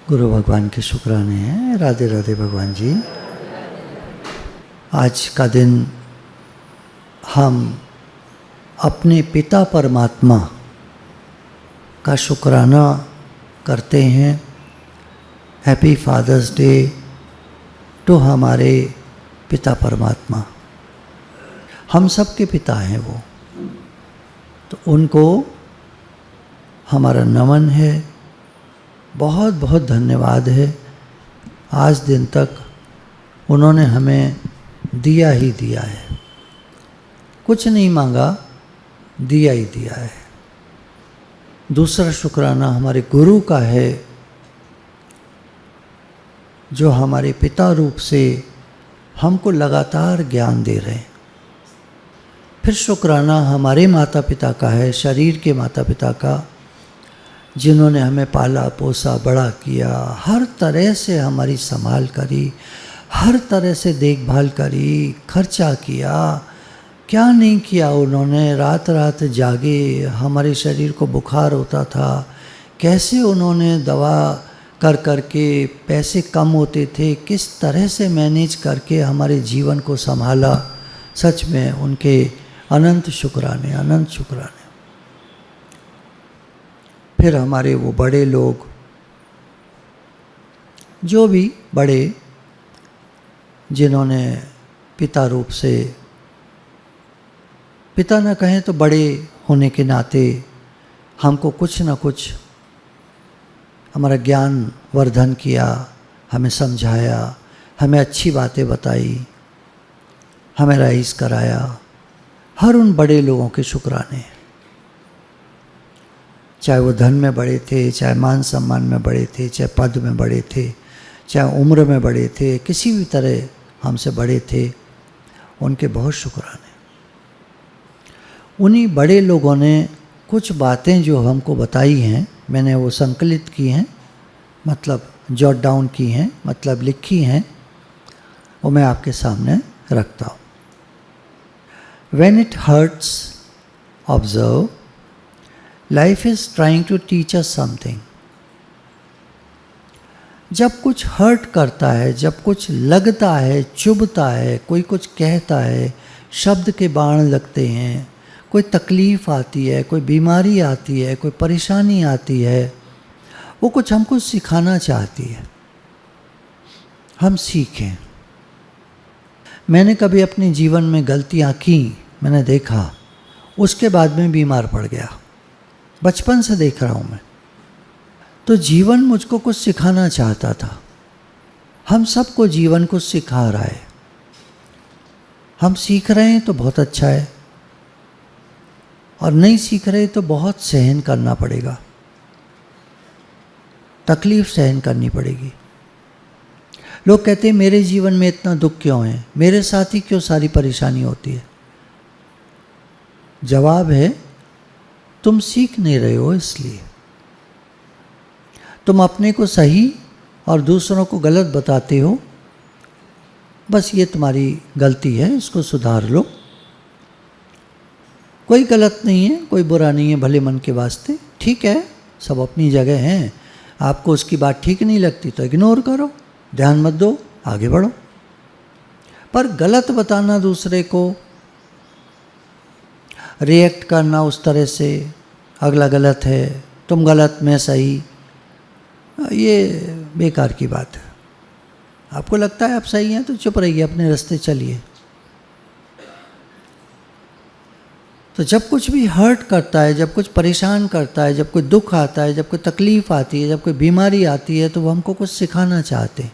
गुरु भगवान के शुक्राने हैं। राधे राधे भगवान जी। आज का दिन हम अपने पिता परमात्मा का शुक्राना करते हैं। हैप्पी फादर्स डे टू हमारे पिता परमात्मा। हम सबके पिता हैं वो, तो उनको हमारा नमन है, बहुत बहुत धन्यवाद है। आज दिन तक उन्होंने हमें दिया ही दिया है, कुछ नहीं मांगा, दिया ही दिया है। दूसरा शुक्राना हमारे गुरु का है, जो हमारे पिता रूप से हमको लगातार ज्ञान दे रहे हैं। फिर शुक्राना हमारे माता पिता का है, शरीर के माता पिता का, जिन्होंने हमें पाला पोसा बड़ा किया, हर तरह से हमारी संभाल करी, हर तरह से देखभाल करी, खर्चा किया, क्या नहीं किया उन्होंने। रात रात जागे, हमारे शरीर को बुखार होता था, कैसे उन्होंने दवा कर कर के, पैसे कम होते थे, किस तरह से मैनेज करके हमारे जीवन को संभाला। सच में उनके अनंत शुक्राने, अनंत शुक्राने। फिर हमारे वो बड़े लोग, जो भी बड़े, जिन्होंने पिता रूप से, पिता न कहें तो बड़े होने के नाते हमको कुछ न कुछ हमारा ज्ञान वर्धन किया, हमें समझाया, हमें अच्छी बातें बताई, हमें राइज कराया। हर उन बड़े लोगों के शुक्राने, चाहे वो धन में बड़े थे, चाहे मान सम्मान में बड़े थे, चाहे पद में बड़े थे, चाहे उम्र में बड़े थे, किसी भी तरह हमसे बड़े थे, उनके बहुत शुक्राने। उन्हीं बड़े लोगों ने कुछ बातें जो हमको बताई हैं, मैंने वो संकलित की हैं, मतलब जॉट डाउन की हैं, मतलब लिखी हैं, वो मैं आपके सामने रखता हूँ। When it hurts, observe, life is trying to teach us something. जब कुछ हर्ट करता है, जब कुछ लगता है, चुभता है, कोई कुछ कहता है, शब्द के बाण लगते हैं, कोई तकलीफ़ आती है, कोई बीमारी आती है, कोई परेशानी आती है, वो कुछ हमको सिखाना चाहती है, हम सीखें। मैंने कभी अपने जीवन में गलतियाँ की, मैंने देखा, उसके बाद में बीमार पड़ गया। बचपन से देख रहा हूँ मैं, तो जीवन मुझको कुछ सिखाना चाहता था। हम सबको जीवन कुछ सिखा रहा है, हम सीख रहे हैं तो बहुत अच्छा है, और नहीं सीख रहे तो बहुत सहन करना पड़ेगा, तकलीफ सहन करनी पड़ेगी। लोग कहते हैं मेरे जीवन में इतना दुख क्यों है, मेरे साथ ही क्यों सारी परेशानी होती है। जवाब है, तुम सीख नहीं रहे हो, इसलिए तुम अपने को सही और दूसरों को गलत बताते हो। बस ये तुम्हारी गलती है, इसको सुधार लो। कोई गलत नहीं है, कोई बुरा नहीं है, भले मन के वास्ते ठीक है, सब अपनी जगह हैं। आपको उसकी बात ठीक नहीं लगती तो इग्नोर करो, ध्यान मत दो, आगे बढ़ो। पर गलत बताना दूसरे को, रिएक्ट करना उस तरह से, अगला गलत है, तुम गलत मैं सही, ये बेकार की बात है। आपको लगता है आप सही हैं तो चुप रहिए, अपने रास्ते चलिए। तो जब कुछ भी हर्ट करता है, जब कुछ परेशान करता है, जब कोई दुख आता है, जब कोई तकलीफ़ आती है, जब कोई बीमारी आती है, तो वो हमको कुछ सिखाना चाहते हैं।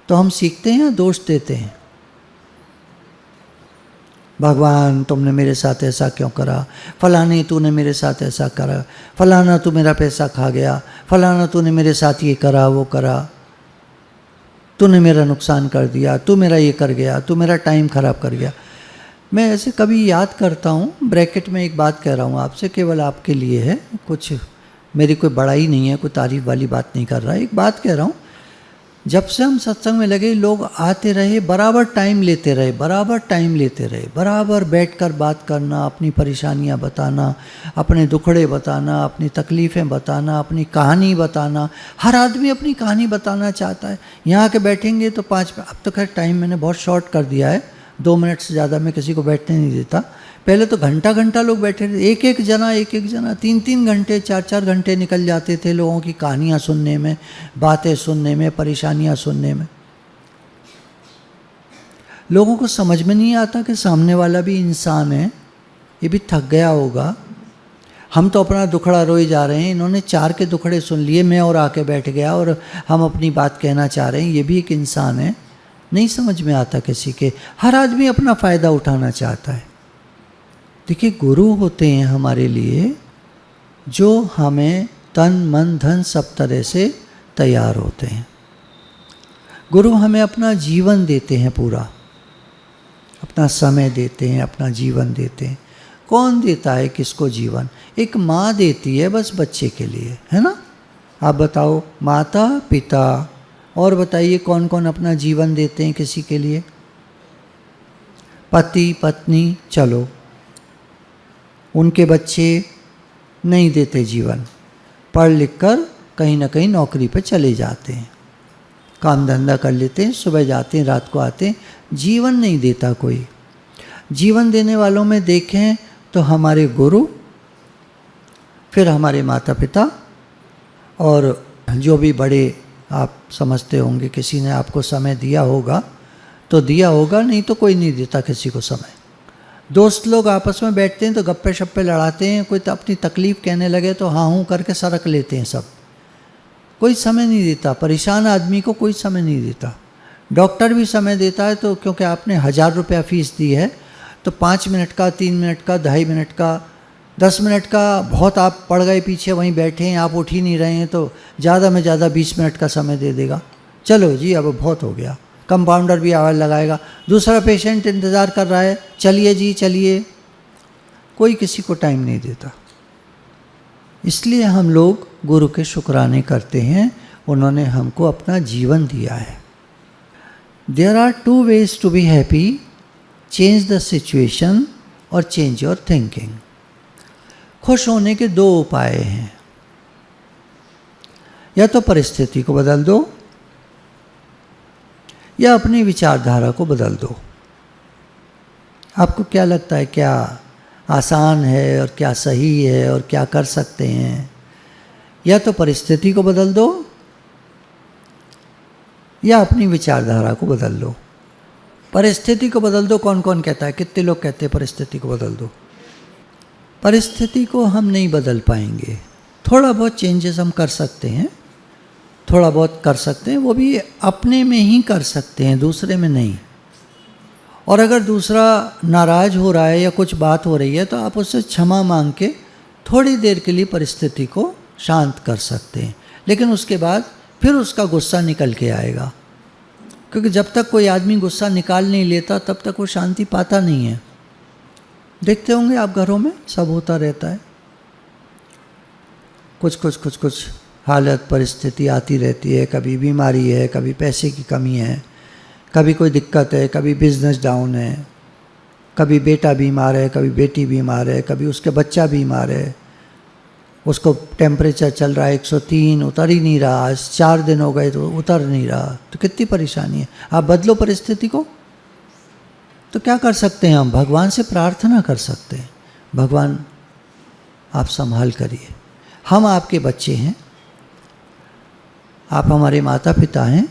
तो हम सीखते हैं या दोष देते हैं? भगवान तुमने मेरे साथ ऐसा क्यों करा, फलाने तूने मेरे साथ ऐसा करा, फलाना तू मेरा पैसा खा गया, फलाना तूने मेरे साथ ये करा वो करा, तूने मेरा नुकसान कर दिया, तू मेरा ये कर गया, तू मेरा टाइम ख़राब कर गया। मैं ऐसे कभी याद करता हूँ, ब्रैकेट में एक बात कह रहा हूँ आपसे, केवल आपके लिए है, कुछ मेरी कोई बड़ाई नहीं है, कोई तारीफ़ वाली बात नहीं कर रहा है, एक बात कह रहा हूँ। जब से हम सत्संग में लगे, लोग आते रहे, बराबर टाइम लेते रहे, बराबर बैठकर बात करना, अपनी परेशानियां बताना, अपने दुखड़े बताना, अपनी तकलीफ़ें बताना, अपनी कहानी बताना। हर आदमी अपनी कहानी बताना चाहता है। यहाँ के बैठेंगे तो 5, अब तो खैर टाइम मैंने बहुत शॉर्ट कर दिया है, 2 मिनट से ज़्यादा मैं किसी को बैठने नहीं देता। पहले तो घंटा घंटा लोग बैठे थे, एक एक जना 3 घंटे 4 घंटे निकल जाते थे लोगों की कहानियाँ सुनने में, बातें सुनने में, परेशानियाँ सुनने में। लोगों को समझ में नहीं आता कि सामने वाला भी इंसान है, ये भी थक गया होगा। हम तो अपना दुखड़ा रोए जा रहे हैं, इन्होंने 4 के दुखड़े सुन लिए, मैं और आके बैठ गया और हम अपनी बात कहना चाह रहे हैं, ये भी एक इंसान है। नहीं समझ में आता किसी के। हर आदमी अपना फ़ायदा उठाना चाहता है। देखिए, गुरु होते हैं हमारे लिए जो हमें तन मन धन सब तरह से तैयार होते हैं। गुरु हमें अपना जीवन देते हैं, पूरा अपना समय देते हैं, अपना जीवन देते हैं। कौन देता है किसको जीवन? एक माँ देती है बस बच्चे के लिए, है ना? आप बताओ, माता पिता, और बताइए कौन कौन अपना जीवन देते हैं किसी के लिए? पति पत्नी, चलो उनके बच्चे नहीं देते जीवन, पढ़ लिख कर कहीं ना कहीं नौकरी पर चले जाते हैं, काम धंधा कर लेते हैं, सुबह जाते हैं रात को आते हैं, जीवन नहीं देता कोई। जीवन देने वालों में देखें तो हमारे गुरु, फिर हमारे माता पिता, और जो भी बड़े आप समझते होंगे, किसी ने आपको समय दिया होगा तो दिया होगा, नहीं तो कोई नहीं देता किसी को समय। दोस्त लोग आपस में बैठते हैं तो गप्पे शप्पे लड़ाते हैं, कोई तो अपनी तकलीफ़ कहने लगे तो हाँ हूँ करके सरक लेते हैं सब। कोई समय नहीं देता, परेशान आदमी को कोई समय नहीं देता। डॉक्टर भी समय देता है तो क्योंकि आपने 1000 रुपया फीस दी है तो 5 मिनट का, 3 मिनट का, 2.5 मिनट का, 10 मिनट का, बहुत आप पड़ गए पीछे वहीं बैठे हैं, आप उठ ही नहीं रहे हैं तो ज़्यादा में ज़्यादा 20 मिनट का समय दे देगा। चलो जी अब बहुत हो गया। कंपाउंडर भी आवाज़ लगाएगा, दूसरा पेशेंट इंतज़ार कर रहा है, चलिए जी चलिए। कोई किसी को टाइम नहीं देता। इसलिए हम लोग गुरु के शुक्राने करते हैं, उन्होंने हमको अपना जीवन दिया है। There are 2 ways to be happy, change the situation और चेंज योर थिंकिंग। खुश होने के 2 उपाय हैं, या तो परिस्थिति को बदल दो या अपनी विचारधारा को बदल दो। आपको क्या लगता है क्या आसान है और क्या सही है और क्या कर सकते हैं? या तो परिस्थिति को बदल दो या अपनी विचारधारा को बदल दो। परिस्थिति को बदल दो कौन कौन कहता है? कितने लोग कहते हैं परिस्थिति को बदल दो? परिस्थिति को हम नहीं बदल पाएंगे। थोड़ा बहुत चेंजेस हम कर सकते हैं, थोड़ा बहुत कर सकते हैं, वो भी अपने में ही कर सकते हैं, दूसरे में नहीं। और अगर दूसरा नाराज़ हो रहा है या कुछ बात हो रही है तो आप उससे क्षमा मांग के थोड़ी देर के लिए परिस्थिति को शांत कर सकते हैं, लेकिन उसके बाद फिर उसका गुस्सा निकल के आएगा। क्योंकि जब तक कोई आदमी गुस्सा निकाल नहीं लेता तब तक वो शांति पाता नहीं है। देखते होंगे आप घरों में सब होता रहता है, कुछ हालत परिस्थिति आती रहती है। कभी बीमारी है, कभी पैसे की कमी है, कभी कोई दिक्कत है, कभी बिजनेस डाउन है, कभी बेटा बीमार है, कभी बेटी बीमार है, कभी उसके बच्चा बीमार है, उसको टेम्परेचर चल रहा है 103, उतर ही नहीं रहा, आज 4 दिन हो गए तो उतर नहीं रहा, तो कितनी परेशानी है। आप बदलो परिस्थिति को तो क्या कर सकते हैं हम? भगवान से प्रार्थना कर सकते हैं, भगवान आप संभाल करिए, हम आपके बच्चे हैं, आप हमारे माता पिता हैं,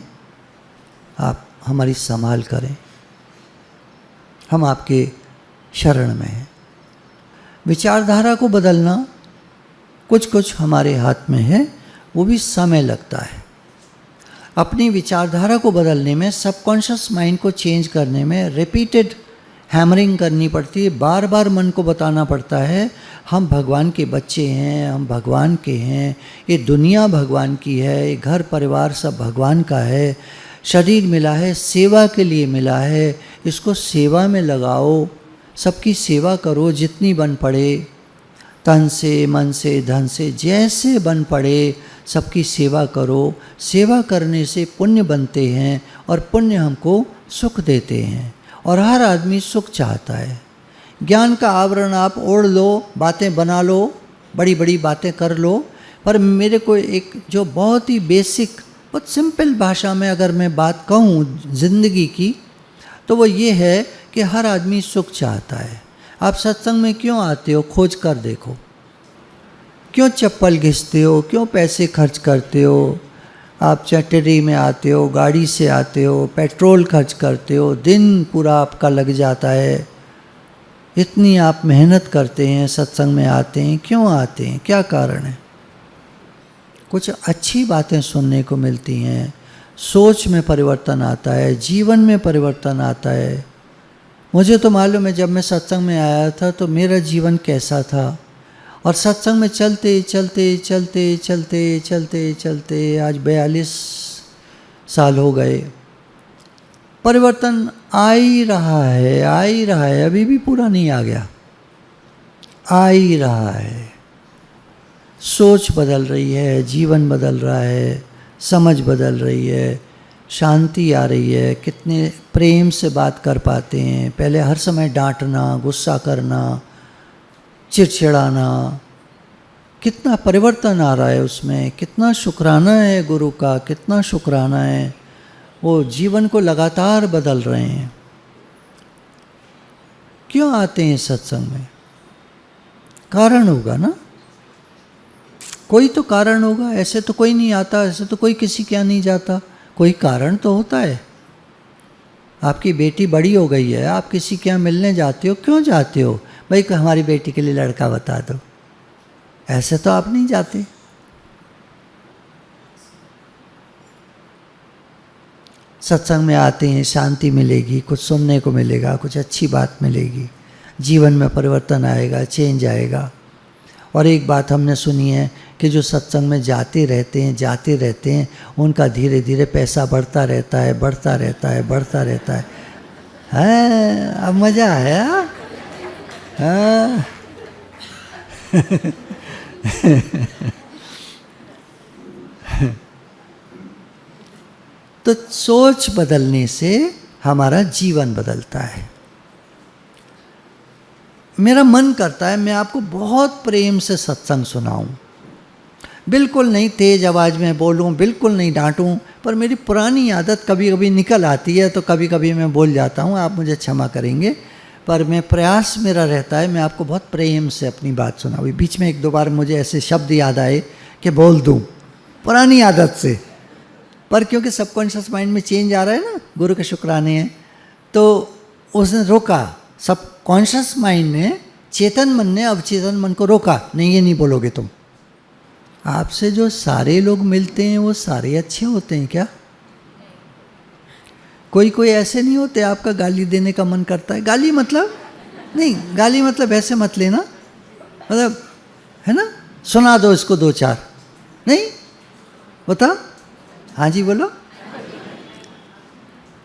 आप हमारी संभाल करें, हम आपके शरण में हैं। विचारधारा को बदलना कुछ हमारे हाथ में है, वो भी समय लगता है। अपनी विचारधारा को बदलने में, सबकॉन्शियस माइंड को चेंज करने में रिपीटेड हैमरिंग करनी पड़ती है, बार बार मन को बताना पड़ता है हम भगवान के बच्चे हैं, हम भगवान के हैं, ये दुनिया भगवान की है, ये घर परिवार सब भगवान का है, शरीर मिला है सेवा के लिए मिला है, इसको सेवा में लगाओ, सबकी सेवा करो जितनी बन पड़े। तन से, मन से, धन से, जैसे बन पड़े सबकी सेवा करो। सेवा करने से पुण्य बनते हैं और पुण्य हमको सुख देते हैं, और हर आदमी सुख चाहता है। ज्ञान का आवरण आप ओढ़ लो, बातें बना लो, बड़ी बड़ी बातें कर लो, पर मेरे को एक जो बहुत ही बेसिक, बहुत सिंपल भाषा में अगर मैं बात कहूँ ज़िंदगी की, तो वो ये है कि हर आदमी सुख चाहता है। आप सत्संग में क्यों आते हो, खोज कर देखो। क्यों चप्पल घिसते हो, क्यों पैसे खर्च करते हो, आप चटरी में आते हो, गाड़ी से आते हो, पेट्रोल खर्च करते हो, दिन पूरा आपका लग जाता है, इतनी आप मेहनत करते हैं, सत्संग में आते हैं, क्यों आते हैं, क्या कारण है? कुछ अच्छी बातें सुनने को मिलती हैं, सोच में परिवर्तन आता है, जीवन में परिवर्तन आता है। मुझे तो मालूम है, जब मैं सत्संग में आया था तो मेरा जीवन कैसा था, और सत्संग में चलते चलते चलते चलते चलते चलते आज 42 साल हो गए, परिवर्तन आ ही रहा है, आ ही रहा है, अभी भी पूरा नहीं आ गया, आ ही रहा है। सोच बदल रही है, जीवन बदल रहा है, समझ बदल रही है, शांति आ रही है, कितने प्रेम से बात कर पाते हैं। पहले हर समय डांटना, गुस्सा करना, चिड़चिड़ाना, कितना परिवर्तन आ रहा है उसमें। कितना शुक्राना है गुरु का, कितना शुक्राना है, वो जीवन को लगातार बदल रहे हैं। क्यों आते हैं सत्संग में? कारण होगा ना, कोई तो कारण होगा, ऐसे तो कोई नहीं आता, ऐसे तो कोई किसी क्या नहीं जाता, कोई कारण तो होता है। आपकी बेटी बड़ी हो गई है, आप किसी के यहाँ मिलने जाते हो, क्यों जाते हो? भाई हमारी बेटी के लिए लड़का बता दो, ऐसे तो आप नहीं जाते। सत्संग में आते हैं, शांति मिलेगी, कुछ सुनने को मिलेगा, कुछ अच्छी बात मिलेगी, जीवन में परिवर्तन आएगा, चेंज आएगा। और एक बात हमने सुनी है कि जो सत्संग में जाते रहते हैं उनका धीरे धीरे पैसा बढ़ता रहता है, बढ़ता रहता है, बढ़ता रहता है। अब मज़ा आया। हाँ। तो सोच बदलने से हमारा जीवन बदलता है। मेरा मन करता है मैं आपको बहुत प्रेम से सत्संग सुनाऊं, बिल्कुल नहीं तेज आवाज़ में बोलूं, बिल्कुल नहीं डांटूं, पर मेरी पुरानी आदत कभी कभी निकल आती है, तो कभी कभी मैं बोल जाता हूं, आप मुझे क्षमा करेंगे, पर मैं प्रयास मेरा रहता है मैं आपको बहुत प्रेम से अपनी बात सुनाऊं। बीच में एक दो बार मुझे ऐसे शब्द याद आए कि बोल दूं, पुरानी आदत से, पर क्योंकि सबकॉन्शियस माइंड में चेंज आ रहा है ना, गुरु के शुक्राने हैं, तो उसने रोका। सब कॉन्शियस माइंड ने, चेतन मन ने अवचेतन मन को रोका, नहीं ये नहीं बोलोगे तुम। आपसे जो सारे लोग मिलते हैं वो सारे अच्छे होते हैं क्या? कोई कोई ऐसे नहीं होते आपका गाली देने का मन करता है। गाली मतलब नहीं, गाली मतलब ऐसे मत लेना, मतलब है ना, सुना दो इसको दो चार, नहीं बता, हाँ जी बोलो।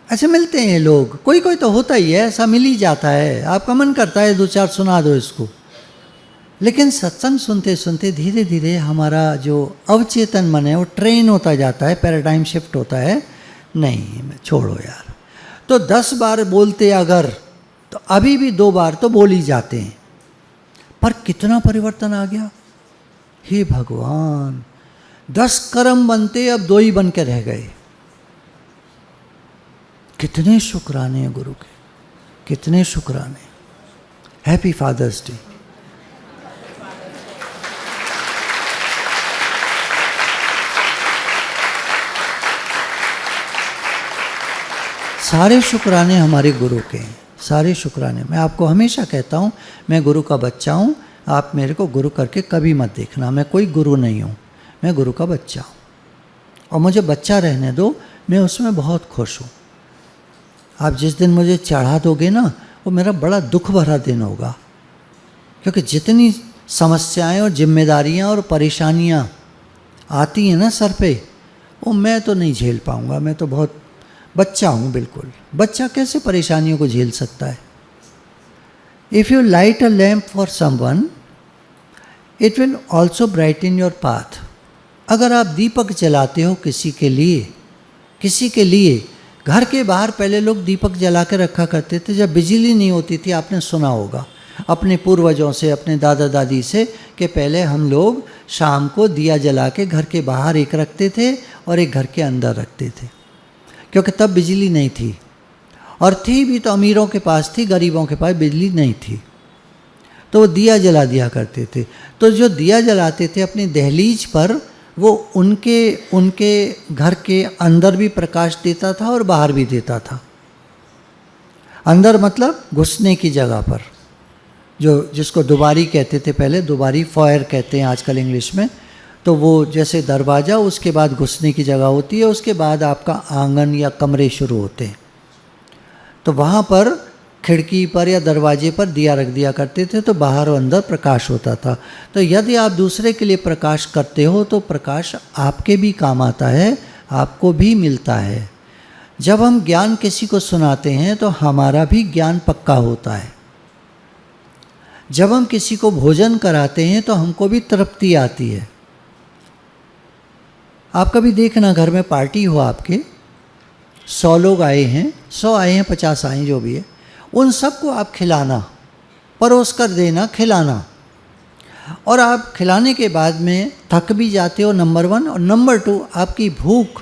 ऐसे मिलते हैं लोग, कोई कोई तो होता ही है, ऐसा मिल ही जाता है, आपका मन करता है दो चार सुना दो इसको। लेकिन सत्संग सुनते सुनते धीरे धीरे हमारा जो अवचेतन मन है वो ट्रेन होता जाता है, पैराडाइम शिफ्ट होता है, नहीं छोड़ो यार। तो 10 बार बोलते अगर, तो अभी भी 2 बार तो बोल ही जाते हैं, पर कितना परिवर्तन आ गया। हे भगवान, 10 कर्म बनते अब 2 ही बन के रह गए। कितने शुक्राने हैं गुरु के, कितने शुक्राने। Happy father's day. सारे शुक्राने हमारे गुरु के हैं, सारे शुक्राने। मैं आपको हमेशा कहता हूँ, मैं गुरु का बच्चा हूँ, आप मेरे को गुरु करके कभी मत देखना, मैं कोई गुरु नहीं हूँ, मैं गुरु का बच्चा हूँ, और मुझे बच्चा रहने दो, मैं उसमें बहुत खुश हूँ। आप जिस दिन मुझे चढ़ा दोगे ना, वो मेरा बड़ा दुख भरा दिन होगा, क्योंकि जितनी समस्याएं और जिम्मेदारियां और परेशानियां आती हैं ना सर पे, वो मैं तो नहीं झेल पाऊंगा। मैं तो बहुत बच्चा हूँ, बिल्कुल बच्चा कैसे परेशानियों को झेल सकता है। If you light a lamp for someone it will also brighten your path. अगर आप दीपक जलाते हो किसी के लिए, घर के बाहर पहले लोग दीपक जला के रखा करते थे जब बिजली नहीं होती थी। आपने सुना होगा अपने पूर्वजों से, अपने दादा दादी से, कि पहले हम लोग शाम को दिया जला के घर के बाहर एक रखते थे और एक घर के अंदर रखते थे, क्योंकि तब बिजली नहीं थी, और थी भी तो अमीरों के पास थी, गरीबों के पास बिजली नहीं थी, तो वो दिया जला दिया करते थे। तो जो दिया जलाते थे अपनी दहलीज पर, वो उनके घर के अंदर भी प्रकाश देता था और बाहर भी देता था। अंदर मतलब घुसने की जगह पर, जिसको दुबारी कहते थे पहले, दुबारी फॉयर कहते हैं आजकल इंग्लिश में। तो वो जैसे दरवाज़ा, उसके बाद घुसने की जगह होती है, उसके बाद आपका आंगन या कमरे शुरू होते हैं। तो वहाँ पर खिड़की पर या दरवाजे पर दिया रख दिया करते थे, तो बाहर और अंदर प्रकाश होता था। तो यदि आप दूसरे के लिए प्रकाश करते हो तो प्रकाश आपके भी काम आता है, आपको भी मिलता है। जब हम ज्ञान किसी को सुनाते हैं तो हमारा भी ज्ञान पक्का होता है। जब हम किसी को भोजन कराते हैं तो हमको भी तृप्ति आती है। आप कभी देखना, घर में पार्टी हो आपके, 100 लोग आए हैं, 100 आए हैं, 50 आए हैं, जो भी है, उन सबको आप खिलाना, परोस कर देना, खिलाना, और आप खिलाने के बाद में थक भी जाते हो, नंबर 1, और नंबर 2 आपकी भूख,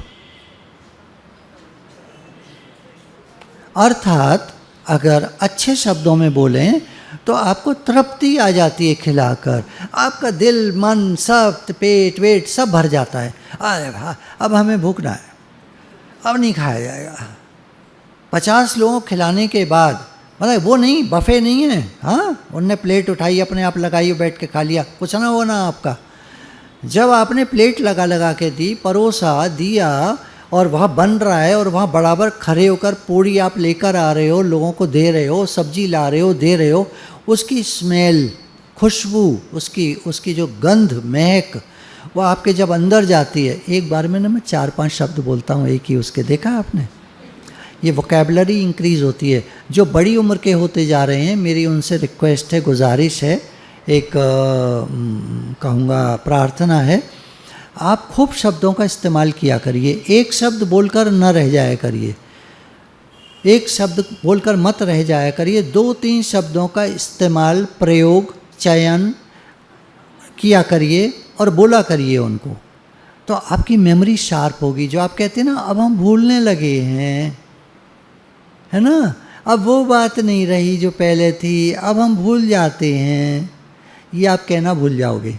अर्थात अगर अच्छे शब्दों में बोलें तो आपको तृप्ति आ जाती है खिलाकर। आपका दिल, मन, सब, पेट वेट सब भर जाता है। अरे वाह, अब हमें भूखना है, अब नहीं खाया जाएगा। 50 लोगों को खिलाने के बाद, मतलब वो नहीं, बफे नहीं है, हाँ, उनने प्लेट उठाई, अपने आप लगाई, बैठ के खा लिया, कुछ ना हो ना आपका। जब आपने प्लेट लगा लगा के दी, परोसा दिया, और वहाँ बन रहा है, और वहाँ बराबर खड़े होकर पूड़ी आप लेकर आ रहे हो, लोगों को दे रहे हो, सब्जी ला रहे हो, दे रहे हो, उसकी स्मेल, खुशबू, उसकी जो गंध, महक, वो आपके जब अंदर जाती है। एक बार में ना मैं 4-5 शब्द बोलता हूँ एक ही उसके, देखा आपने? ये वोकेबलरी इंक्रीज़ होती है। जो बड़ी उम्र के होते जा रहे हैं, मेरी उनसे रिक्वेस्ट है, गुजारिश है, एक कहूँगा प्रार्थना है, आप खूब शब्दों का इस्तेमाल किया करिए। एक शब्द बोलकर न रह जाया करिए, एक शब्द बोलकर मत रह जाया करिए। 2-3 शब्दों का इस्तेमाल, प्रयोग, चयन किया करिए और बोला करिए उनको, तो आपकी मेमोरी शार्प होगी। जो आप कहते हैं ना, अब हम भूलने लगे हैं, है ना, अब वो बात नहीं रही जो पहले थी, अब हम भूल जाते हैं, ये आप कहना भूल जाओगे,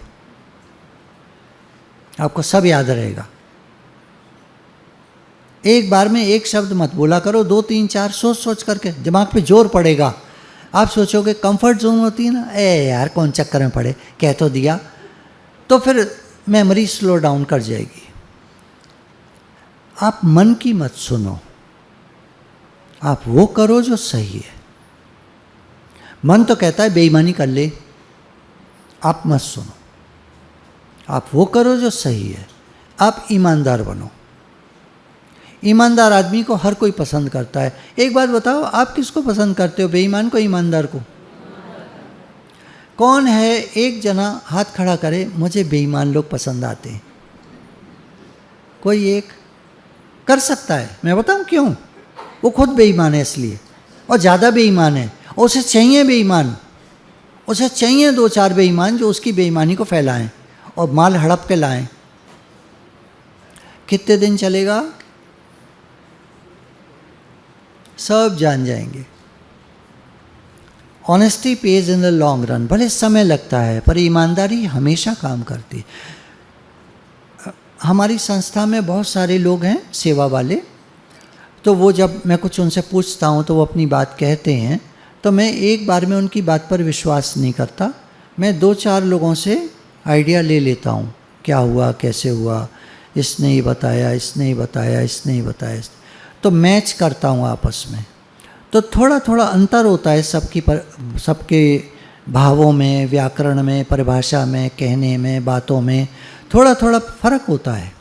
आपको सब याद रहेगा। एक बार में एक शब्द मत बोला करो, 2-3-4 सोच सोच करके, दिमाग पे जोर पड़ेगा। आप सोचोगे, कंफर्ट जोन होती है ना, यार कौन चक्कर में पड़े, कह तो दिया, तो फिर मेमोरी स्लो डाउन कर जाएगी। आप मन की मत सुनो, आप वो करो जो सही है। मन तो कहता है बेईमानी कर ले, आप मत सुनो, आप वो करो जो सही है। आप ईमानदार बनो। ईमानदार आदमी को हर कोई पसंद करता है। एक बात बताओ, आप किसको पसंद करते हो, बेईमान को, ईमानदार को? कौन है, एक जना हाथ खड़ा करे, मुझे बेईमान लोग पसंद आते हैं। कोई एक कर सकता है? मैं बताऊं क्यों? वो खुद बेईमान है इसलिए, और ज़्यादा बेईमान है, और उसे चाहिए बेईमान, उसे चाहिए 2-4 बेईमान जो उसकी बेईमानी को फैलाएं और माल हड़प के लाएं। कितने दिन चलेगा? सब जान जाएंगे। Honesty page in the long run. भले समय लगता है, पर ईमानदारी हमेशा काम करती है। हमारी संस्था में बहुत सारे लोग हैं सेवा वाले, तो वो जब मैं कुछ उनसे पूछता हूँ तो वो अपनी बात कहते हैं, तो मैं एक बार में उनकी बात पर विश्वास नहीं करता। मैं 2-4 लोगों से आइडिया ले लेता हूँ, क्या हुआ, कैसे हुआ, इसने ही बताया, इसने ही बताया, इसने ही बताया, तो मैच करता हूँ आपस में। तो थोड़ा थोड़ा अंतर होता है सबके भावों में, व्याकरण में, परिभाषा में, कहने में, बातों में थोड़ा थोड़ा फर्क होता है।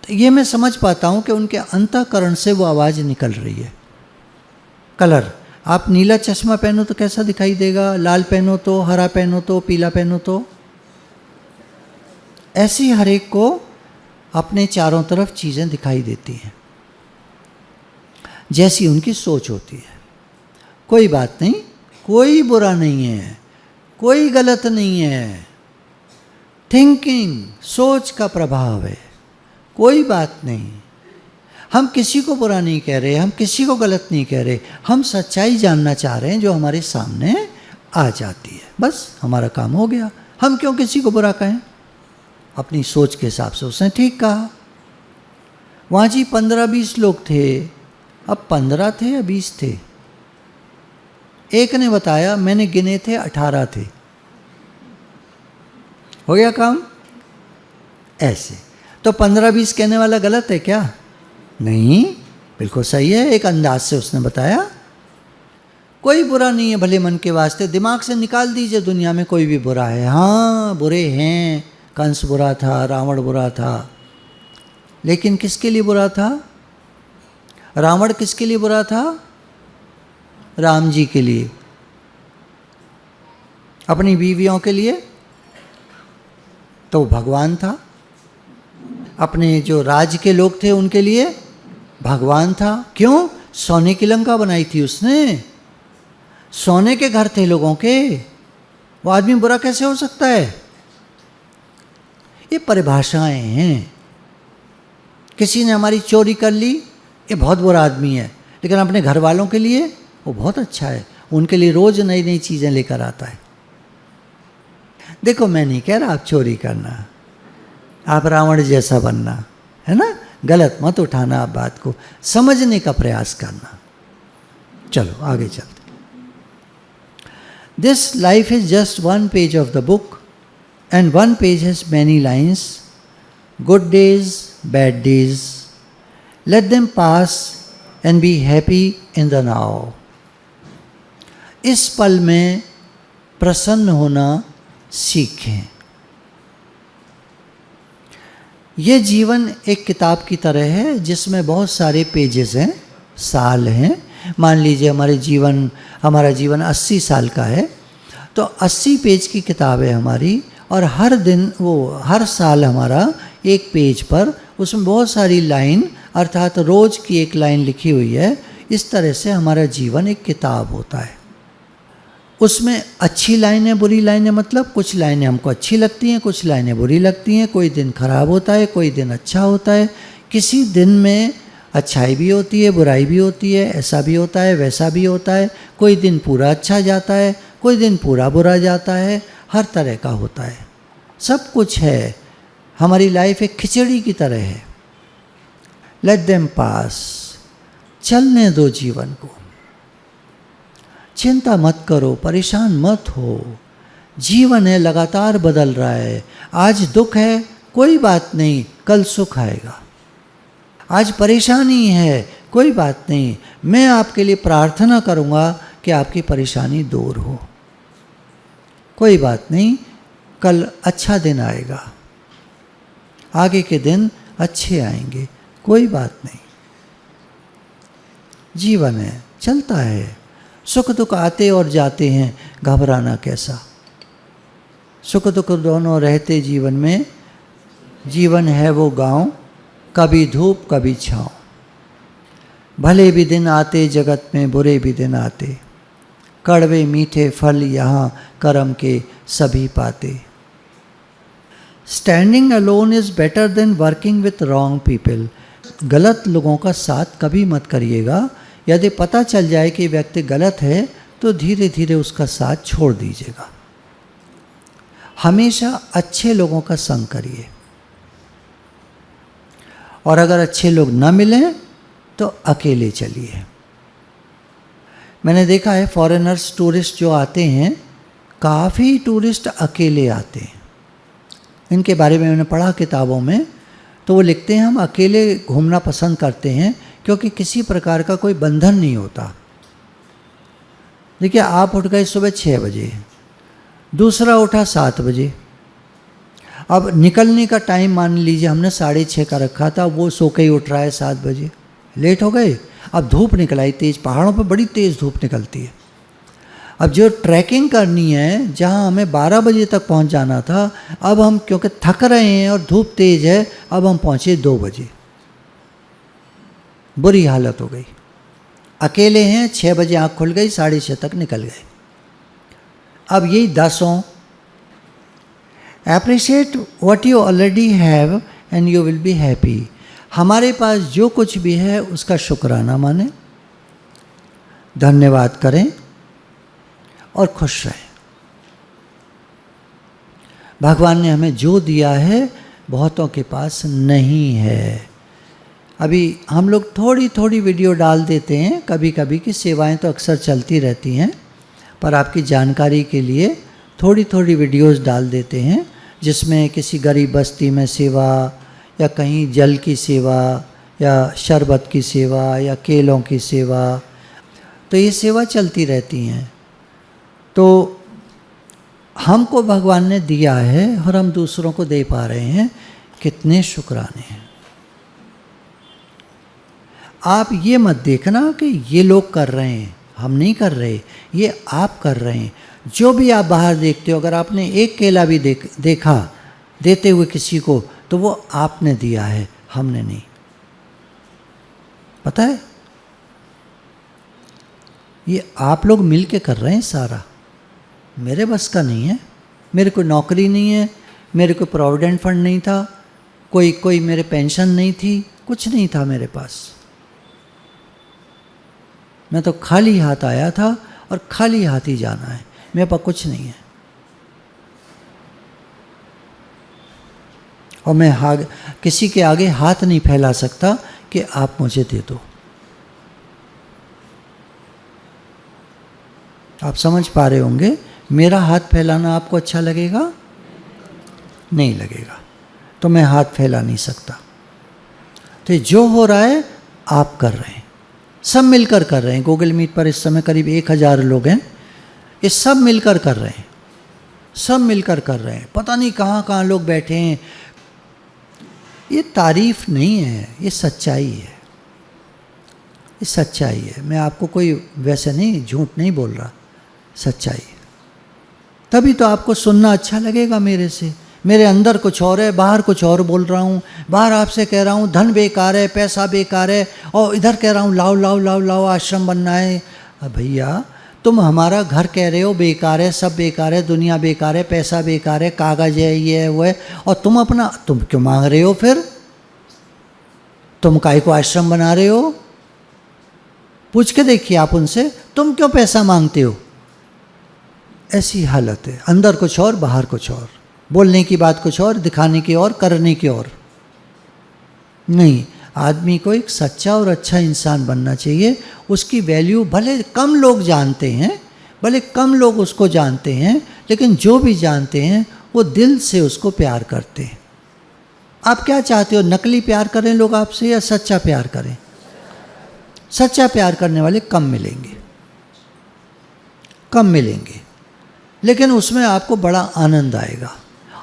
तो ये मैं समझ पाता हूँ कि उनके अंतःकरण से वो आवाज़ निकल रही है। कलर, आप नीला चश्मा पहनो तो कैसा दिखाई देगा, लाल पहनो तो, हरा पहनो तो, पीला पहनो तो। ऐसे ही हर एक को अपने चारों तरफ चीज़ें दिखाई देती हैं, जैसी उनकी सोच होती है। कोई बात नहीं, कोई बुरा नहीं है, कोई गलत नहीं है। थिंकिंग, सोच का प्रभाव है, कोई बात नहीं। हम किसी को बुरा नहीं कह रहे, हम किसी को गलत नहीं कह रहे, हम सच्चाई जानना चाह रहे हैं जो हमारे सामने आ जाती है। बस हमारा काम हो गया। हम क्यों किसी को बुरा कहें? अपनी सोच के हिसाब से उसने ठीक कहा। वहाँ जी 15-20 लोग थे, अब 15 थे या 20 थे? एक ने बताया, मैंने गिने थे 18 थे। हो गया काम। ऐसे तो 15-20 कहने वाला गलत है क्या? नहीं, बिल्कुल सही है। एक अंदाज से उसने बताया। कोई बुरा नहीं है भले मन के वास्ते। दिमाग से निकाल दीजिए दुनिया में कोई भी बुरा है। हाँ, बुरे हैं। कंस बुरा था, रावण बुरा था, लेकिन किसके लिए बुरा था? रावण किसके लिए बुरा था? राम जी के लिए, अपनी बीवियों के लिए तो भगवान था। अपने जो राज्य के लोग थे उनके लिए भगवान था। क्यों? सोने की लंका बनाई थी उसने, सोने के घर थे लोगों के। वो आदमी बुरा कैसे हो सकता है? ये परिभाषाएं हैं। किसी ने हमारी चोरी कर ली, ये बहुत बुरा आदमी है, लेकिन अपने घर वालों के लिए वो बहुत अच्छा है, उनके लिए रोज नई नई चीज़ें लेकर आता है। देखो, मैं नहीं कह रहा आप चोरी करना, आप रावण जैसा बनना, है ना? गलत मत उठाना, आप बात को समझने का प्रयास करना। चलो आगे चलते। This life is just one page of the book and one page has many lines. Good days, bad days. Let them pass and be happy in the now. इस पल में प्रसन्न होना सीखें। ये जीवन एक किताब की तरह है जिसमें बहुत सारे पेजेस हैं, साल हैं। मान लीजिए हमारा जीवन 80 साल का है, तो 80 पेज की किताब है हमारी, और हर साल हमारा एक पेज पर उसमें बहुत सारी लाइन, अर्थात रोज की एक लाइन लिखी हुई है। इस तरह से हमारा जीवन एक किताब होता है। उसमें अच्छी लाइनें, बुरी लाइनें, मतलब कुछ लाइनें हमको अच्छी लगती हैं, कुछ लाइनें बुरी लगती हैं। कोई दिन खराब होता है, कोई दिन अच्छा होता है। किसी दिन में अच्छाई भी होती है, बुराई भी होती है, ऐसा भी होता है, वैसा भी होता है। कोई दिन पूरा अच्छा जाता है, कोई दिन पूरा बुरा जाता है। हर तरह का होता है, सब कुछ है। हमारी लाइफ एक खिचड़ी की तरह है। लेट देम पास, चलने दो जीवन को। चिंता मत करो, परेशान मत हो। जीवन है, लगातार बदल रहा है। आज दुख है, कोई बात नहीं, कल सुख आएगा। आज परेशानी है, कोई बात नहीं, मैं आपके लिए प्रार्थना करूँगा कि आपकी परेशानी दूर हो। कोई बात नहीं, कल अच्छा दिन आएगा, आगे के दिन अच्छे आएंगे, कोई बात नहीं। जीवन है, चलता है। सुख दुख आते और जाते हैं, घबराना कैसा। सुख दुख दोनों रहते जीवन में। जीवन है वो गांव, कभी धूप कभी छाँव। भले भी दिन आते जगत में, बुरे भी दिन आते। कड़वे मीठे फल यहाँ कर्म के सभी पाते। Standing alone is better than working with wrong people. गलत लोगों का साथ कभी मत करिएगा। यदि पता चल जाए कि व्यक्ति गलत है तो धीरे धीरे उसका साथ छोड़ दीजिएगा। हमेशा अच्छे लोगों का संग करिए, और अगर अच्छे लोग न मिलें तो अकेले चलिए। मैंने देखा है फॉरेनर्स, टूरिस्ट जो आते हैं, काफ़ी टूरिस्ट अकेले आते हैं। इनके बारे में मैंने पढ़ा किताबों में, तो वो लिखते हैं हम अकेले घूमना पसंद करते हैं क्योंकि किसी प्रकार का कोई बंधन नहीं होता। देखिए, आप उठ गए सुबह 6 बजे, दूसरा उठा 7 बजे। अब निकलने का टाइम मान लीजिए हमने 6:30 का रखा था, वो सो के ही उठ रहा है 7 बजे, लेट हो गए। अब धूप निकल आई तेज़, पहाड़ों पर बड़ी तेज़ धूप निकलती है। अब जो ट्रैकिंग करनी है, जहाँ हमें 12 बजे तक पहुँच जाना था, अब हम क्योंकि थक रहे हैं और धूप तेज़ है, अब हम पहुँचे 2 बजे। बुरी हालत हो गई। अकेले हैं, 6 बजे आँख खुल गई, 6:30 तक निकल गए। अब यही 10 appreciate what you already have and you will be happy. हमारे पास जो कुछ भी है उसका शुक्राना माने, धन्यवाद करें और खुश रहें। भगवान ने हमें जो दिया है बहुतों के पास नहीं है। अभी हम लोग थोड़ी थोड़ी वीडियो डाल देते हैं कभी कभी की, सेवाएं तो अक्सर चलती रहती हैं, पर आपकी जानकारी के लिए थोड़ी थोड़ी वीडियोस डाल देते हैं जिसमें किसी गरीब बस्ती में सेवा, या कहीं जल की सेवा, या शरबत की सेवा, या केलों की सेवा, तो ये सेवा चलती रहती हैं। तो हमको भगवान ने दिया है और हम दूसरों को दे पा रहे हैं, कितने शुक्राने हैं। आप ये मत देखना कि ये लोग कर रहे हैं, हम नहीं कर रहे, ये आप कर रहे हैं। जो भी आप बाहर देखते हो, अगर आपने एक केला भी देखा देते हुए किसी को, तो वो आपने दिया है, हमने नहीं। पता है, ये आप लोग मिल के कर रहे हैं सारा, मेरे बस का नहीं है। मेरे को नौकरी नहीं है, मेरे को प्रोविडेंट फंड नहीं था, कोई मेरे पेंशन नहीं थी, कुछ नहीं था मेरे पास। मैं तो खाली हाथ आया था और खाली हाथ ही जाना है, मेरे पास कुछ नहीं है। और मैं किसी के आगे हाथ नहीं फैला सकता कि आप मुझे दे दो। आप समझ पा रहे होंगे, मेरा हाथ फैलाना आपको अच्छा लगेगा? नहीं लगेगा, तो मैं हाथ फैला नहीं सकता। तो जो हो रहा है आप कर रहे हैं, सब मिलकर कर रहे हैं। गूगल मीट पर इस समय करीब 1000 लोग हैं, ये सब मिलकर कर रहे हैं, सब मिलकर कर रहे हैं। पता नहीं कहाँ कहाँ लोग बैठे हैं। ये तारीफ नहीं है, ये सच्चाई है, ये सच्चाई है। मैं आपको कोई वैसे नहीं, झूठ नहीं बोल रहा, सच्चाई है। तभी तो आपको सुनना अच्छा लगेगा मेरे से। मेरे अंदर कुछ और है, बाहर कुछ और बोल रहा हूँ। बाहर आपसे कह रहा हूँ धन बेकार है, पैसा बेकार है, और इधर कह रहा हूँ लाओ लाओ लाओ लाओ आश्रम बनना है। अब भैया, तुम हमारा घर कह रहे हो बेकार है, सब बेकार है, दुनिया बेकार है, पैसा बेकार है, कागज है, ये है वो है, और तुम क्यों मांग रहे हो फिर? तुम काहे को आश्रम बना रहे हो? पूछ के देखिए आप उनसे, तुम क्यों पैसा मांगते हो? ऐसी हालत है, अंदर कुछ और बाहर कुछ और, बोलने की बात कुछ और, दिखाने की और, करने की और। नहीं, आदमी को एक सच्चा और अच्छा इंसान बनना चाहिए। उसकी वैल्यू भले कम लोग जानते हैं, भले कम लोग उसको जानते हैं, लेकिन जो भी जानते हैं वो दिल से उसको प्यार करते हैं। आप क्या चाहते हो, नकली प्यार करें लोग आपसे या सच्चा प्यार करें? सच्चा प्यार करने वाले कम मिलेंगे, कम मिलेंगे, लेकिन उसमें आपको बड़ा आनंद आएगा।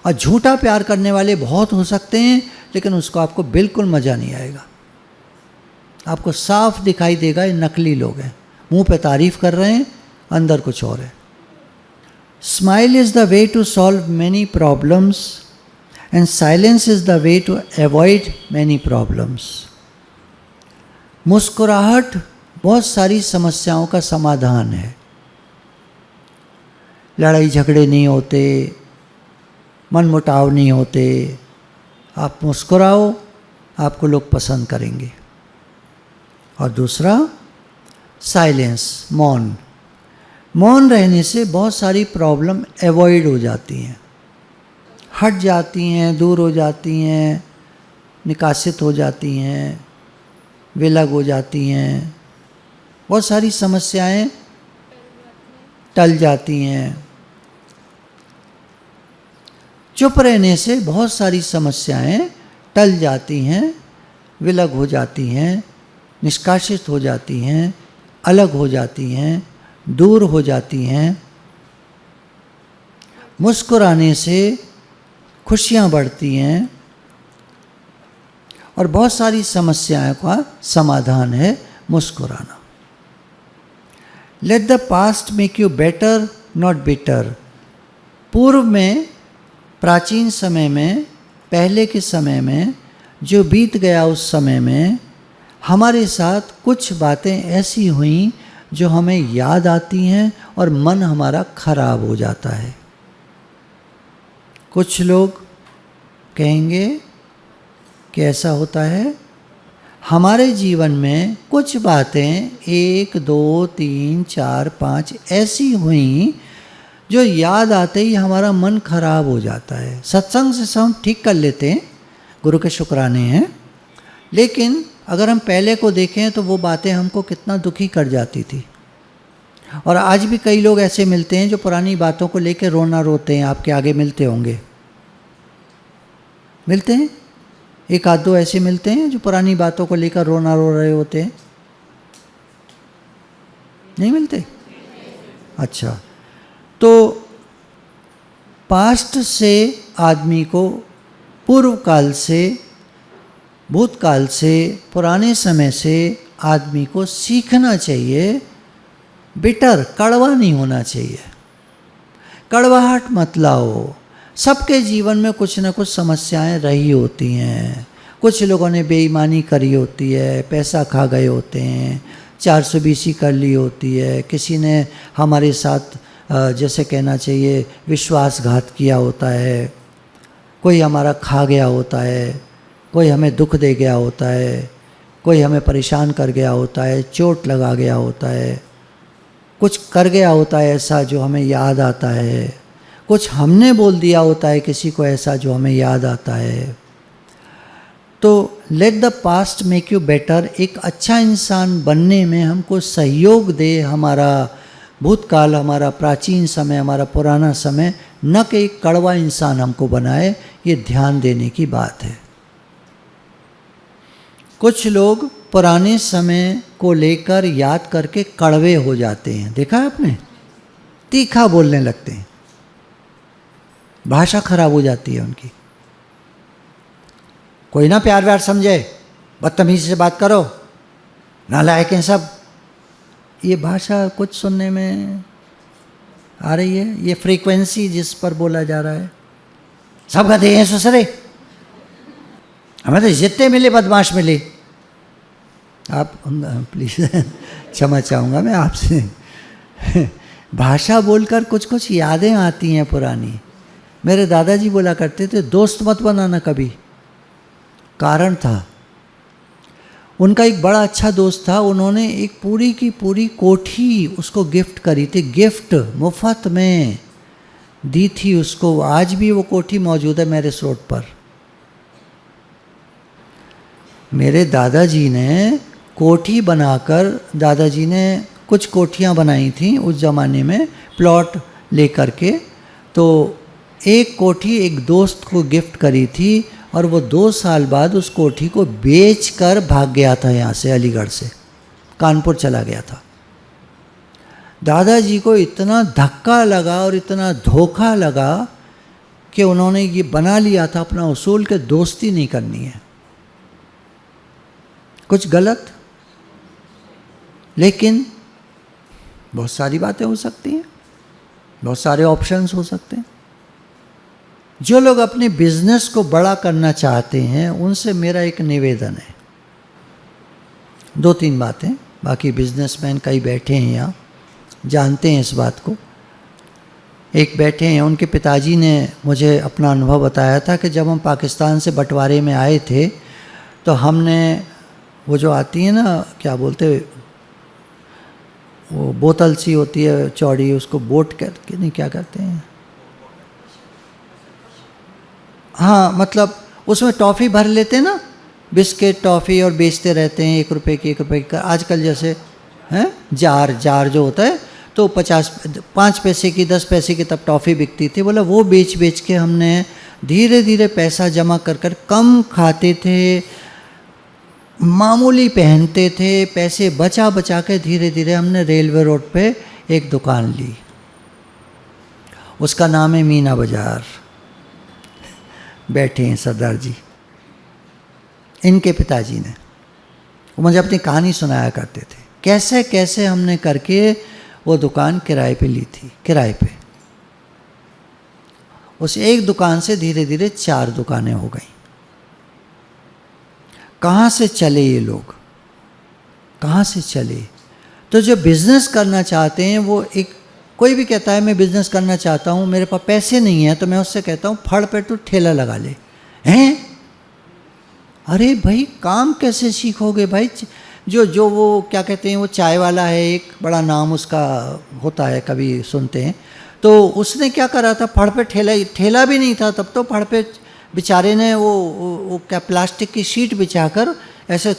और झूठा प्यार करने वाले बहुत हो सकते हैं, लेकिन उसको आपको बिल्कुल मज़ा नहीं आएगा। आपको साफ दिखाई देगा ये नकली लोग हैं, मुंह पे तारीफ कर रहे हैं, अंदर कुछ और है। Smile is the way to solve many problems and silence is the way to avoid many problems. मुस्कुराहट बहुत सारी समस्याओं का समाधान है। लड़ाई झगड़े नहीं होते, मनमुटाव नहीं होते। आप मुस्कुराओ, आपको लोग पसंद करेंगे। और दूसरा, साइलेंस, मौन। मौन रहने से बहुत सारी प्रॉब्लम अवॉइड हो जाती हैं, हट जाती हैं, दूर हो जाती हैं, निकासित हो जाती हैं, विलग हो जाती हैं। बहुत सारी समस्याएं टल जाती हैं। चुप रहने से बहुत सारी समस्याएं टल जाती हैं, विलग हो जाती हैं, निष्कासित हो जाती हैं, अलग हो जाती हैं, दूर हो जाती हैं। मुस्कुराने से खुशियां बढ़ती हैं और बहुत सारी समस्याओं का समाधान है मुस्कुराना। Let the past make you better not bitter. पूर्व में, प्राचीन समय में, पहले के समय में जो बीत गया, उस समय में हमारे साथ कुछ बातें ऐसी हुई जो हमें याद आती हैं और मन हमारा खराब हो जाता है। कुछ लोग कहेंगे कि ऐसा होता है, हमारे जीवन में कुछ बातें 1, 2, 3, 4, 5 ऐसी हुई जो याद आते ही हमारा मन खराब हो जाता है। सत्संग से हम ठीक कर लेते हैं, गुरु के शुक्राने हैं, लेकिन अगर हम पहले को देखें तो वो बातें हमको कितना दुखी कर जाती थी। और आज भी कई लोग ऐसे मिलते हैं जो पुरानी बातों को लेकर रोना रोते हैं। आपके आगे मिलते होंगे, मिलते हैं, एक आध दो ऐसे मिलते हैं जो पुरानी बातों को लेकर रोना रो रहे होते हैं, नहीं मिलते? अच्छा, तो पास्ट से आदमी को, पूर्व काल से, भूतकाल से, पुराने समय से आदमी को सीखना चाहिए। बिटर, कड़वा नहीं होना चाहिए। कड़वाहट मत लाओ। सबके जीवन में कुछ न कुछ समस्याएं रही होती हैं। कुछ लोगों ने बेईमानी करी होती है, पैसा खा गए होते हैं, 420 कर ली होती है, किसी ने हमारे साथ जैसे कहना चाहिए विश्वासघात किया होता है, कोई हमारा खा गया होता है, कोई हमें दुख दे गया होता है, कोई हमें परेशान कर गया होता है, चोट लगा गया होता है, कुछ कर गया होता है ऐसा जो हमें याद आता है, कुछ हमने बोल दिया होता है किसी को ऐसा जो हमें याद आता है। तो let the past make you better, एक अच्छा इंसान बनने में हमको सहयोग दे हमारा भूतकाल, हमारा प्राचीन समय, हमारा पुराना समय, न कि एक कड़वा इंसान हमको बनाए। ये ध्यान देने की बात है। कुछ लोग पुराने समय को लेकर याद करके कड़वे हो जाते हैं, देखा है आपने? तीखा बोलने लगते हैं, भाषा खराब हो जाती है उनकी। कोई ना प्यार व्यार समझे, बदतमीजी से बात करो, नालायक हैं सब। ये भाषा कुछ सुनने में आ रही है, ये फ्रीक्वेंसी जिस पर बोला जा रहा है, सब गधे हैं ससुरे, हमें तो जितने मिले बदमाश मिले। आप प्लीज क्षमा चाहूँगा मैं आपसे। भाषा बोलकर कुछ कुछ यादें आती हैं पुरानी। मेरे दादाजी बोला करते थे, दोस्त मत बनाना कभी। कारण था, उनका एक बड़ा अच्छा दोस्त था, उन्होंने एक पूरी की पूरी कोठी उसको गिफ्ट करी थी, गिफ्ट मुफ्त में दी थी उसको। आज भी वो कोठी मौजूद है मैरिज रोड पर। मेरे दादाजी ने कोठी बनाकर, दादाजी ने कुछ कोठियाँ बनाई थी उस ज़माने में प्लॉट लेकर के, तो एक कोठी एक दोस्त को गिफ्ट करी थी और वो 2 साल बाद उस कोठी को बेचकर भाग गया था यहाँ से, अलीगढ़ से कानपुर चला गया था। दादाजी को इतना धक्का लगा और इतना धोखा लगा कि उन्होंने ये बना लिया था अपना उसूल के दोस्ती नहीं करनी है। कुछ गलत, लेकिन बहुत सारी बातें हो सकती हैं, बहुत सारे ऑप्शंस हो सकते हैं। जो लोग अपने बिजनेस को बड़ा करना चाहते हैं उनसे मेरा एक निवेदन है, 2-3 बातें। बाकी बिजनेसमैन कई बैठे हैं यहाँ, जानते हैं इस बात को। एक बैठे हैं, उनके पिताजी ने मुझे अपना अनुभव बताया था कि जब हम पाकिस्तान से बंटवारे में आए थे तो हमने वो जो आती है ना, क्या बोलते, वो बोतल सी होती है चौड़ी, उसको बोट करके नहीं, क्या कहते हैं, हाँ, मतलब उसमें टॉफ़ी भर लेते हैं ना, बिस्किट टॉफ़ी, और बेचते रहते हैं 1 रुपये की 1 रुपये की। आजकल जैसे हैं जार जो होता है, तो 5 पैसे की 10 पैसे की तब टॉफ़ी बिकती थी। बोला वो बेच बेच के हमने धीरे धीरे पैसा जमा कर कर, कम खाते थे, मामूली पहनते थे, पैसे बचा बचा के धीरे धीरे हमने रेलवे रोड पे एक दुकान ली। उसका नाम है मीना बाज़ार। बैठे हैं सरदार जी, इनके पिताजी ने। वो मुझे अपनी कहानी सुनाया करते थे, कैसे कैसे हमने करके वो दुकान किराए पे ली थी, किराए पे। उस एक दुकान से धीरे धीरे 4 दुकानें हो गई। कहाँ से चले ये लोग, कहाँ से चले? तो जो बिजनेस करना चाहते हैं वो कोई भी कहता है मैं बिजनेस करना चाहता हूँ, मेरे पास पैसे नहीं है, तो मैं उससे कहता हूँ फड़ पे तू ठेला लगा ले। हैं? अरे भाई काम कैसे सीखोगे भाई? जो वो क्या कहते हैं, वो चाय वाला है, एक बड़ा नाम उसका होता है, कभी सुनते हैं, तो उसने क्या करा था, फड़ पे ठेला भी नहीं था तब तो, फड़ पे बेचारे ने वो क्या प्लास्टिक की शीट बिछाकर, ऐसे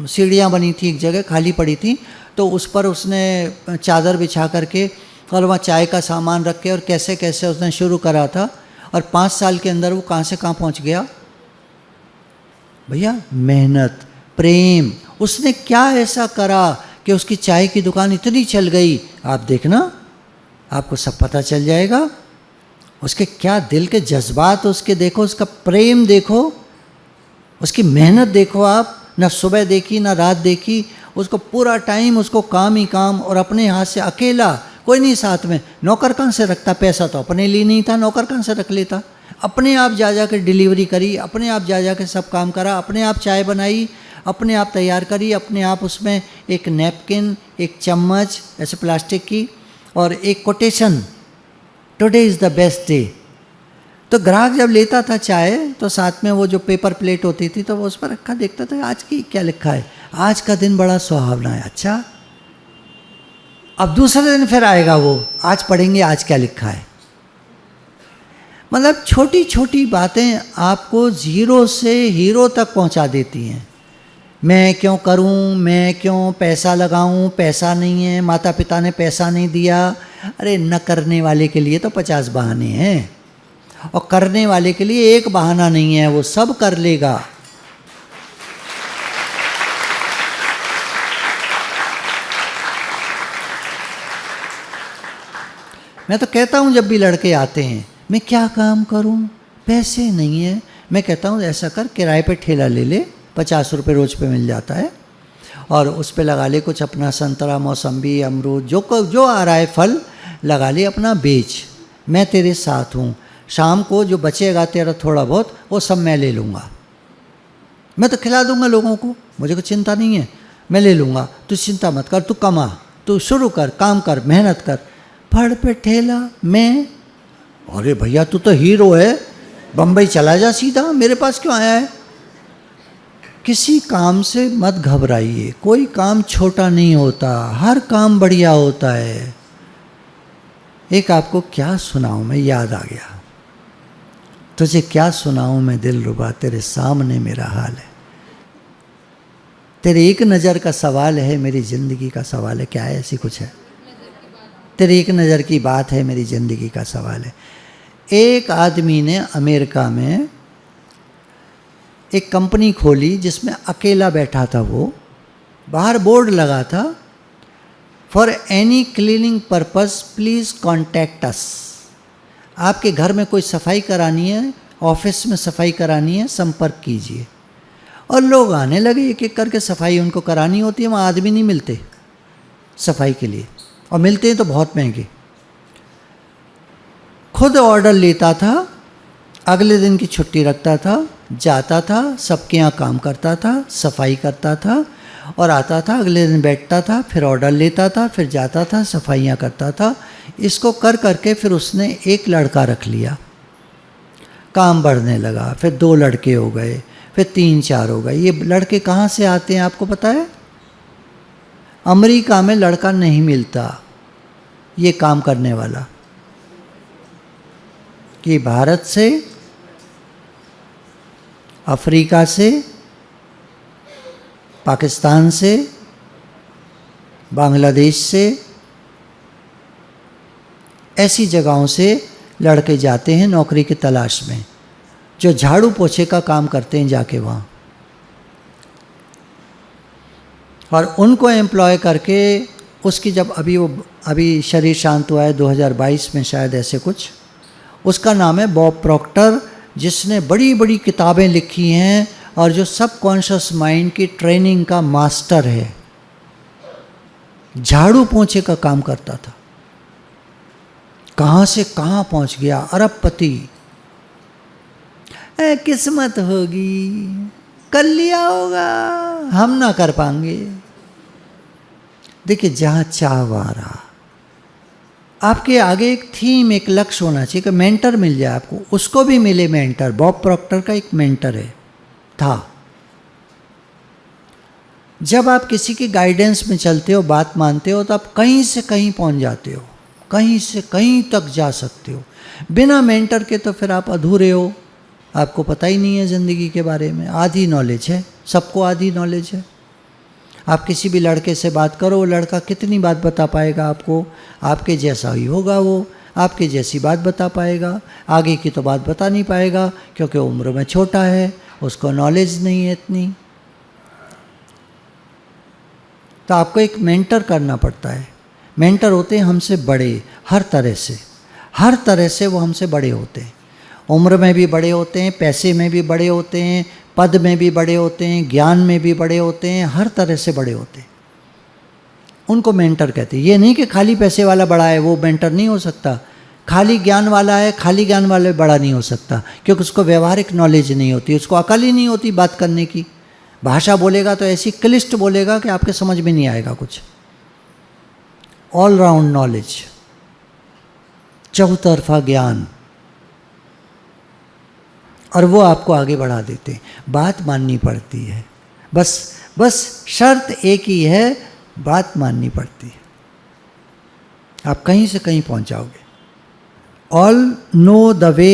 सीढ़ियाँ बनी थी, एक जगह खाली पड़ी थी, तो उस पर उसने चादर बिछा करके और वहाँ चाय का सामान रख के और कैसे कैसे उसने शुरू करा था। और 5 साल के अंदर वो कहाँ से कहाँ पहुँच गया भैया? मेहनत, प्रेम। उसने क्या ऐसा करा कि उसकी चाय की दुकान इतनी चल गई? आप देखना, आपको सब पता चल जाएगा। उसके क्या दिल के जज्बात उसके देखो, उसका प्रेम देखो, उसकी मेहनत देखो। आप ना सुबह देखी ना रात देखी, उसको पूरा टाइम उसको काम ही काम, और अपने हाथ से अकेला, कोई नहीं साथ में। नौकर कहाँ से रखता? पैसा तो अपने लिए नहीं था, नौकर कहाँ से रख लेता? अपने आप जा कर डिलीवरी करी, अपने आप जा कर सब काम करा, अपने आप चाय बनाई, अपने आप तैयार करी, अपने आप उसमें एक नैपकिन, एक चम्मच ऐसे प्लास्टिक की, और एक quotation, today is the best day. तो ग्राहक जब लेता था चाय तो साथ में वो जो पेपर प्लेट होती थी तो वो उस पर रखा, देखता था आज की क्या लिखा है, आज का दिन बड़ा सुहावना है। अच्छा, अब दूसरे दिन फिर आएगा वो, आज पढ़ेंगे आज क्या लिखा है। मतलब छोटी छोटी बातें आपको जीरो से हीरो तक पहुंचा देती हैं। मैं क्यों करूं, मैं क्यों पैसा लगाऊं, पैसा नहीं है, माता पिता ने पैसा नहीं दिया। अरे न करने वाले के लिए तो 50 बहाने हैं, और करने वाले के लिए एक बहाना नहीं है, वो सब कर लेगा। मैं तो कहता हूँ जब भी लड़के आते हैं, मैं क्या काम करूँ, पैसे नहीं है, मैं कहता हूँ ऐसा कर, किराए पे ठेला ले ले, 50 रुपये रोज पे मिल जाता है, और उस पे लगा ले कुछ अपना संतरा, मौसम्बी, अमरूद, जो आ रहा है फल लगा ले, अपना बेच, मैं तेरे साथ हूँ। शाम को जो बचेगा तेरा थोड़ा बहुत वो सब मैं ले लूँगा, मैं तो खिला दूँगा लोगों को, मुझे कोई चिंता नहीं है, मैं ले लूँगा, तू चिंता मत कर, तू कमा, तू शुरू कर, काम कर, मेहनत कर। फड़ पे ठेला मैं, अरे भैया तू तो हीरो है, बम्बई चला जा सीधा, मेरे पास क्यों आया है? किसी काम से मत घबराइए, कोई काम छोटा नहीं होता, हर काम बढ़िया होता है। एक आपको क्या सुनाऊं मैं, याद आ गया, तुझे क्या सुनाऊं मैं दिल रुबा, तेरे सामने मेरा हाल है। तेरी एक नज़र का सवाल है, मेरी ज़िंदगी का सवाल है। क्या है, ऐसी कुछ है? तेरी एक नज़र की बात है, मेरी ज़िंदगी का सवाल है। एक आदमी ने अमेरिका में एक कंपनी खोली जिसमें अकेला बैठा था वो, बाहर बोर्ड लगा था, for any cleaning purpose please contact us. आपके घर में कोई सफाई करानी है, ऑफिस में सफाई करानी है, संपर्क कीजिए। और लोग आने लगे, एक एक करके सफाई उनको करानी होती है, वहाँ आदमी नहीं मिलते सफाई के लिए, और मिलते हैं तो बहुत महंगे। खुद ऑर्डर लेता था, अगले दिन की छुट्टी रखता था, जाता था, सबके यहाँ काम करता था, सफाई करता था, और आता था, अगले दिन बैठता था, फिर ऑर्डर लेता था, फिर जाता था, सफाइयाँ करता था। इसको कर करके फिर उसने एक लड़का रख लिया, काम बढ़ने लगा, फिर 2 लड़के हो गए, फिर 3-4 हो गए। ये लड़के कहाँ से आते हैं आपको पता है? अमेरिका में लड़का नहीं मिलता ये काम करने वाला, कि भारत से, अफ्रीका से, पाकिस्तान से, बांग्लादेश से, ऐसी जगहों से लड़के जाते हैं नौकरी की तलाश में, जो झाड़ू पोछे का काम करते हैं जाके वहाँ, और उनको एम्प्लॉय करके उसकी जब अभी शरीर शांत हुआ है 2022 में शायद, ऐसे कुछ। उसका नाम है बॉब प्रॉक्टर, जिसने बड़ी बड़ी किताबें लिखी हैं और जो सबकॉन्शियस माइंड की ट्रेनिंग का मास्टर है, झाड़ू पोंछे का काम करता था, कहां से कहां पहुंच गया, अरबपति। किस्मत होगी, कर लिया होगा, हम ना कर पाएंगे। देखिए, जहां चाह वहां रहा। आपके आगे एक थीम, एक लक्ष्य होना चाहिए कि मेंटर मिल जाए आपको। उसको भी मिले मेंटर। बॉब प्रॉक्टर का एक मेंटर था। जब आप किसी की गाइडेंस में चलते हो, बात मानते हो, तो आप कहीं से कहीं पहुंच जाते हो, कहीं से कहीं तक जा सकते हो। बिना मेंटर के तो फिर आप अधूरे हो, आपको पता ही नहीं है ज़िंदगी के बारे में। आधी नॉलेज है, सबको आधी नॉलेज है। आप किसी भी लड़के से बात करो, वो लड़का कितनी बात बता पाएगा आपको? आपके जैसा ही होगा वो, आपके जैसी बात बता पाएगा, आगे की तो बात बता नहीं पाएगा, क्योंकि उम्र में छोटा है, उसको नॉलेज नहीं है इतनी। तो आपको एक मेंटर करना पड़ता है। मेंटर होते हैं हमसे बड़े, हर तरह से वो हमसे बड़े होते हैं। उम्र में भी बड़े होते हैं, पैसे में भी बड़े होते हैं, पद में भी बड़े होते हैं, ज्ञान में भी बड़े होते हैं, हर तरह से बड़े होते हैं। उनको मेंटर कहते हैं। ये नहीं कि खाली पैसे वाला बड़ा है वो मेंटर नहीं हो सकता, खाली ज्ञान वाला है, खाली ज्ञान वाले बड़ा नहीं हो सकता, क्योंकि उसको व्यवहारिक नॉलेज नहीं होती, उसको अकल ही नहीं होती बात करने की। भाषा बोलेगा तो ऐसी क्लिष्ट बोलेगा कि आपके समझ में नहीं आएगा कुछ। ऑल राउंड नॉलेज, चौतरफा ज्ञान, और वो आपको आगे बढ़ा देते हैं। बात माननी पड़ती है, बस शर्त एक ही है, बात माननी पड़ती है, आप कहीं से कहीं पहुंच जाओगे। All know the way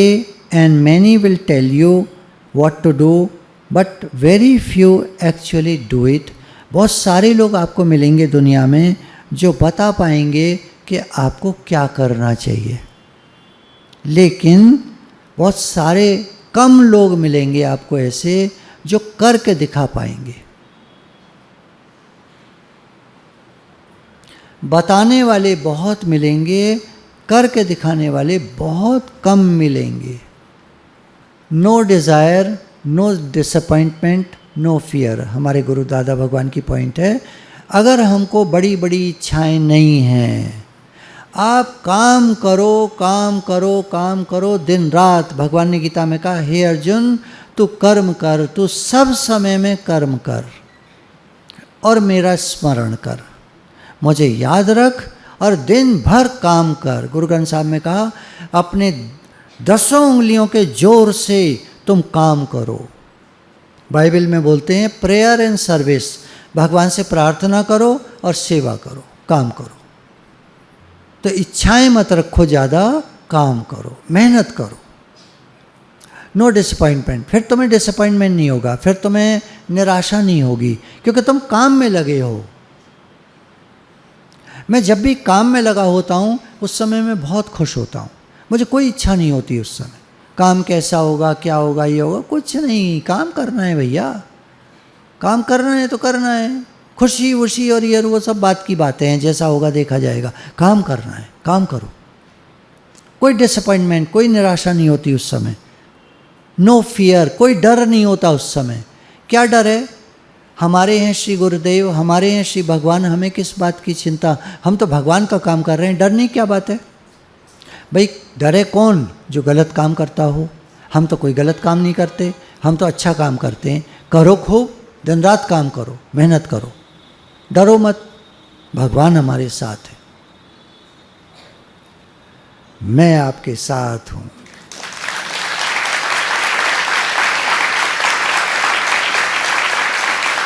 and many will tell you what to do, but very few actually do it. बहुत सारे लोग आपको मिलेंगे दुनिया में जो बता पाएंगे कि आपको क्या करना चाहिए, लेकिन बहुत सारे कम लोग मिलेंगे आपको ऐसे जो करके दिखा पाएंगे। बताने वाले बहुत मिलेंगे, करके दिखाने वाले बहुत कम मिलेंगे। No desire, no disappointment, no fear, हमारे गुरु दादा भगवान की पॉइंट है। अगर हमको बड़ी बड़ी इच्छाएं नहीं हैं, आप काम करो, काम करो, काम करो दिन रात। भगवान ने गीता में कहा, हे अर्जुन, तू कर्म कर, तू सब समय में कर्म कर और मेरा स्मरण कर, मुझे याद रख और दिन भर काम कर। गुरु ग्रंथ साहब में कहा, अपने 10 उंगलियों के जोर से तुम काम करो। बाइबल में बोलते हैं प्रेयर एंड सर्विस, भगवान से प्रार्थना करो और सेवा करो, काम करो। तो इच्छाएं मत रखो ज़्यादा, काम करो, मेहनत करो। नो डिसअपॉइंटमेंट, फिर तुम्हें डिसअपॉइंटमेंट नहीं होगा, फिर तुम्हें निराशा नहीं होगी, क्योंकि तुम काम में लगे हो। मैं जब भी काम में लगा होता हूँ उस समय मैं बहुत खुश होता हूँ। मुझे कोई इच्छा नहीं होती उस समय, काम कैसा होगा, क्या होगा, ये होगा, कुछ नहीं। काम करना है भैया, काम करना है तो करना है। खुशी वुशी और ये वो सब बात की बातें हैं, जैसा होगा देखा जाएगा। काम करना है, काम करो। कोई डिसअपॉइंटमेंट, कोई निराशा नहीं होती उस समय। नो फियर, कोई डर नहीं होता उस समय। क्या डर है? हमारे हैं श्री गुरुदेव, हमारे हैं श्री भगवान, हमें किस बात की चिंता, हम तो भगवान का काम कर रहे हैं, डरने क्या बात है भाई? डरे कौन? जो गलत काम करता हो। हम तो कोई गलत काम नहीं करते, हम तो अच्छा काम करते हैं। करो खूब, दिन रात काम करो, मेहनत करो, डरो मत, भगवान हमारे साथ है, मैं आपके साथ हूँ।